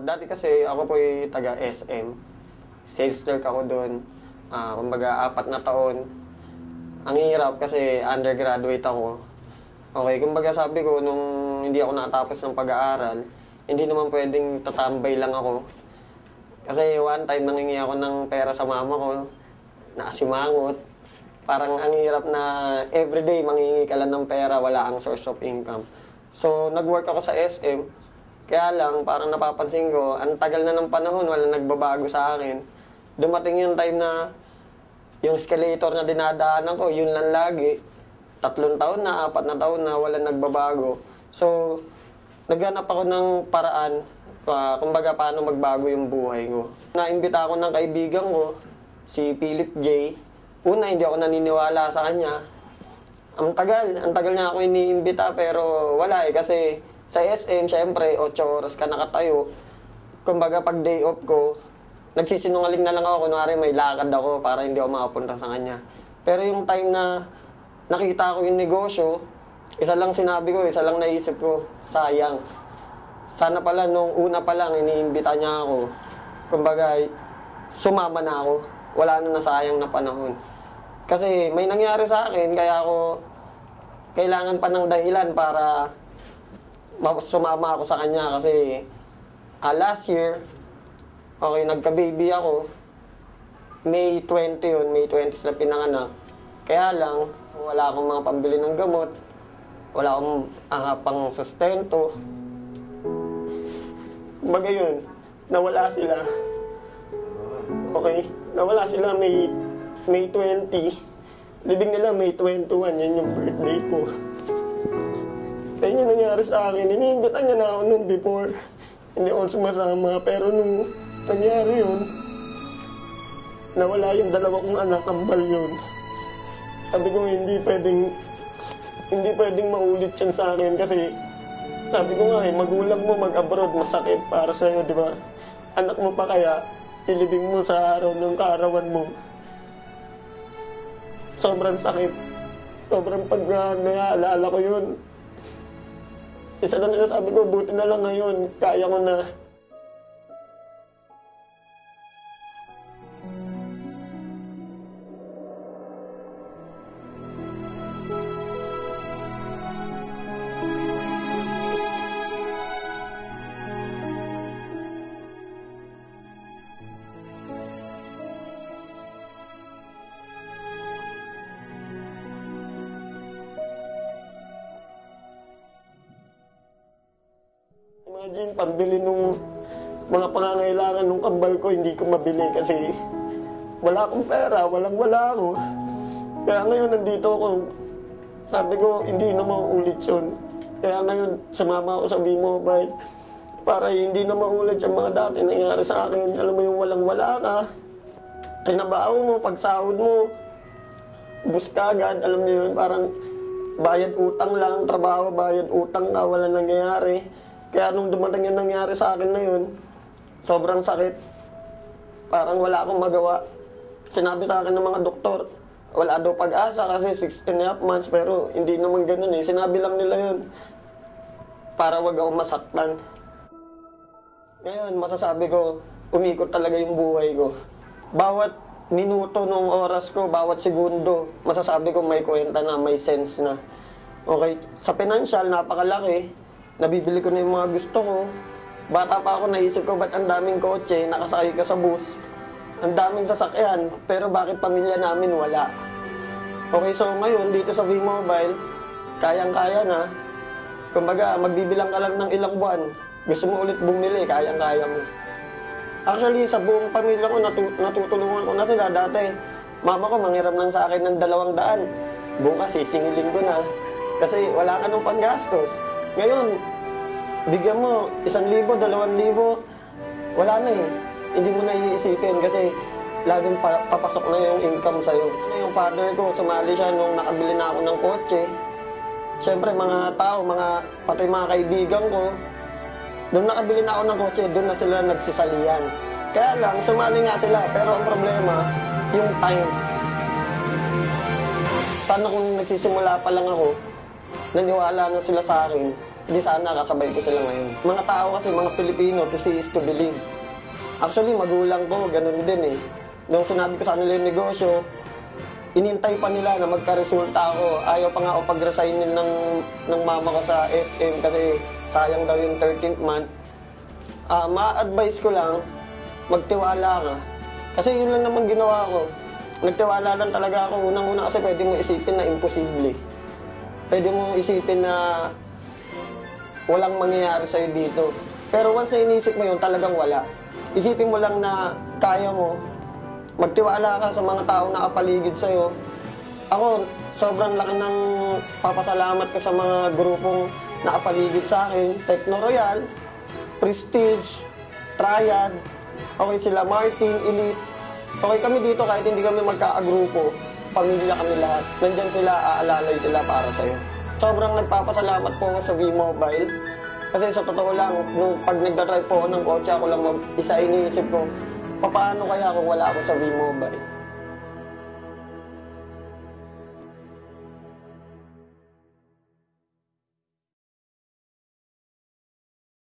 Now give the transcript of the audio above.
Dati kasi ako po'y taga SM. Sales clerk ako doon. Kumbaga, 4 na taon. Ang hirap kasi undergraduate ako. Okay, kumbaga sabi ko, nung hindi ako natapos ng pag-aaral, hindi naman pwedeng tatambay lang ako. Kasi one time, nangingi ako ng pera sa mama ko, nakasimangot. Parang ang hirap na everyday mangingi ka lang ng pera, wala ang source of income. So, nag-work ako sa SM. Kaya lang, parang napapansin ko, ang tagal na ng panahon, walang nagbabago sa akin. Dumating yung time na yung escalator na dinadaanan ko, yun lang lagi. 3 taon na, 4 na taon na, walang nagbabago. So, naghanap ako ng paraan, kumbaga paano magbago yung buhay ko. Naimbita ako ng kaibigan ko, si Philip J. Una, hindi ako naniniwala sa kanya. Ang tagal niya ako iniimbita pero wala kasi sa SM, syempre, 8 oras ka nakatayo. Kumbaga, pag day off ko, nagsisinungaling na lang ako, kunwari may lakad ako para hindi ako makapunta sa kanya. Pero yung time na nakita ko yung negosyo, isa lang sinabi ko, isa lang naisip ko, sayang. Sana pala, nung una pa lang, iniimbita niya ako. Kumbaga, sumama na ako. Wala na nasayang na panahon. Kasi may nangyari sa akin, kaya ako kailangan pa ng dahilan para sumama ako sa kanya. Kasi last year, okay, nagka-baby ako. May 20 yun, May 20 sila pinanganak. Kaya lang, wala akong mga pambili ng gamot. Wala akong pang sustento. Kumbaga yun, nawala sila. Okay, nawala sila May 20. Libing nila May 21, yan yung birthday ko. Kaya yun nangyari sa akin. Iniimbitan niya na ako nung before. Hindi ako sumasama. Pero nung nangyari yun, nawala yung 2 kong anak, kambal yun. Sabi ko hindi pwedeng maulit yan sa akin kasi sabi ko nga magulang mo mag-abroad, masakit para sa'yo, di ba? Anak mo pa kaya, ilibing mo sa araw ng kaarawan mo. Sobrang sakit. Sobrang pag naalala ko yun. Isa lang sinasabi ko, buti na lang ngayon, kaya ko na. Imagine, pambili nung mga pangangailangan nung kambal ko, hindi ko mabili kasi wala akong pera, wala ako. Kaya ngayon nandito ako, sabi ko, hindi na mauulit yun. Kaya ngayon, sumama ako sa V-Mobile para hindi na maulit yung mga dati nangyari sa akin. Alam mo yung walang-wala ka, trinabaho mo, pagsahod mo, bus ka agad, alam mo yun, parang bayad utang lang, trabaho, bayad utang na, wala nangyayari. Kaya nung dumating yung nangyari sa akin na yun, sobrang sakit. Parang wala akong magawa. Sinabi sa akin ng mga doktor, wala daw pag-asa kasi 6.5 months, pero hindi naman ganun eh. Sinabi lang nila yun para wag ako masaktan. Ngayon, masasabi ko, umikot talaga yung buhay ko. Bawat minuto nung oras ko, bawat segundo, masasabi ko may kwenta na, may sense na. Okay, sa financial, napakalaki. Nabibili ko na yung mga gusto ko. Bata pa ako, naisip ko, ba't ang daming kotse, nakasakay ka sa bus? Ang daming sasakyan, pero bakit pamilya namin wala? Okay, so ngayon, dito sa V-Mobile, kayang-kaya na. Kumbaga, magbibilang ka lang ng ilang buwan. Gusto mo ulit bumili, kayang-kaya mo. Actually, sa buong pamilya ko, natutulungan ko na sila. Dati, mama ko manghiram lang sa akin ng 200. Bukas, sisingilin ko na. Kasi wala ka nung panggastos. Ngayon, bigyan mo 1,000, 2,000, wala na eh. Hindi mo na iisipin kasi laging papasok na yung income sa'yo. Yung father ko, sumali siya nung nakabili na ako ng kotse. Siyempre, mga tao, pati mga kaibigan ko, nung nakabili na ako ng kotse, doon na sila nagsisalian. Kaya lang, sumali nga sila, pero ang problema, yung time. Sana kung nagsisimula pa lang ako, naniwala na sila sa akin, di sana kasabay ko sila ngayon. Mga tao kasi, mga Pilipino, to see is to believe. Actually, magulang ko, ganun din eh. Nung sinabi ko sa kanila yung negosyo, inintay pa nila na magka-resulta ako. Ayaw pa nga ako pag-resignin ng mama ko sa SM kasi sayang daw yung 13th month. Ma-advise ko lang, magtiwala ka. Kasi yun lang naman ginawa ko. Nagtiwala lang talaga ako. Unang-una kasi pwede mo isipin na imposible. Pwede mo isipin na walang mangyayari sa'yo dito. Pero once na inisip mo yun, talagang wala. Isipin mo lang na kaya mo. Magtiwala ka sa mga taong nakapaligid sa'yo. Ako, sobrang laki ng papasalamat ko sa mga grupong nakapaligid sa akin. Techno Royal, Prestige, Triad, okay sila Martin, Elite. Okay kami dito kahit hindi kami magkaagrupo. Pamilya kami lahat. Nandyan sila, aalalay sila para sa'yo. Sobrang nagpapasalamat po ako sa V-Mobile. Kasi sa totoo lang, nung pag nagdadrive po ako ng kotse, ako lang isa iniisip ko, paano kaya kung wala ako sa V-Mobile?